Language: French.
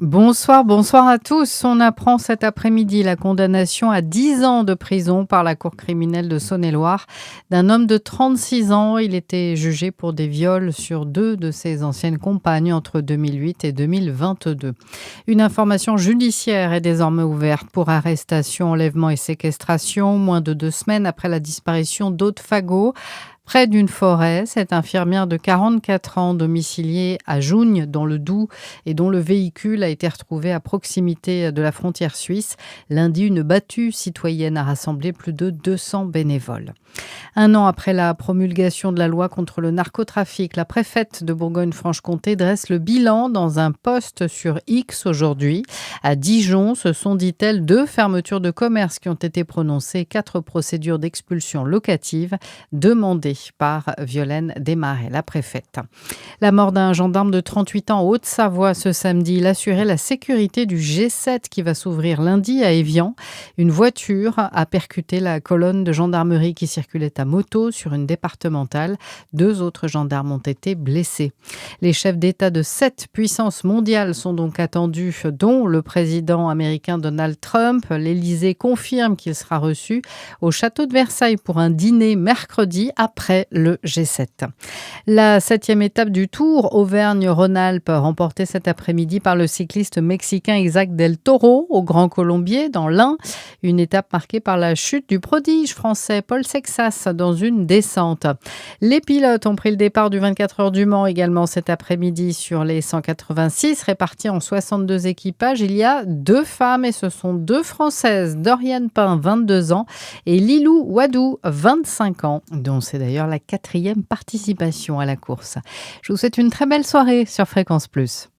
Bonsoir à tous. On apprend cet après-midi la condamnation à 10 ans de prison par la Cour criminelle de Saône-et-Loire d'un homme de 36 ans. Il était jugé pour des viols sur deux de ses anciennes compagnes entre 2008 et 2022. Une information judiciaire est désormais ouverte pour arrestation, enlèvement et séquestration, moins de 2 semaines après la disparition d'Aude Fagot. Près d'une forêt, cette infirmière de 44 ans, domiciliée à Jougnes, dans le Doubs, et dont le véhicule a été retrouvé à proximité de la frontière suisse. Lundi, une battue citoyenne a rassemblé plus de 200 bénévoles. Un an après la promulgation de la loi contre le narcotrafic, la préfète de Bourgogne-Franche-Comté dresse le bilan dans un post sur X aujourd'hui. À Dijon, ce sont, dit-elle, 2 fermetures de commerce qui ont été prononcées, 4 procédures d'expulsion locative demandées par Violaine Desmarais, la préfète. La mort d'un gendarme de 38 ans en Haute-Savoie ce samedi. Il assurait la sécurité du G7 qui va s'ouvrir lundi à Évian. Une voiture a percuté la colonne de gendarmerie qui circulait à moto sur une départementale. 2 autres gendarmes ont été blessés. Les chefs d'État de 7 puissances mondiales sont donc attendus, dont le président américain Donald Trump. L'Élysée confirme qu'il sera reçu au château de Versailles pour un dîner mercredi après le G7. La 7e étape du Tour Auvergne-Rhône-Alpes, remportée cet après-midi par le cycliste mexicain Isaac Del Toro au Grand Colombier dans l'Ain. Une étape marquée par la chute du prodige français Paul Sexas dans une descente. Les pilotes ont pris le départ du 24 heures du Mans également cet après-midi sur les 186 répartis en 62 équipages. Il y a 2 femmes et ce sont 2 Françaises, Doriane Pain, 22 ans, et Lilou Wadou, 25 ans, dont c'est d'ailleurs la 4e participation à la course. Je vous souhaite une très belle soirée sur Fréquence Plus.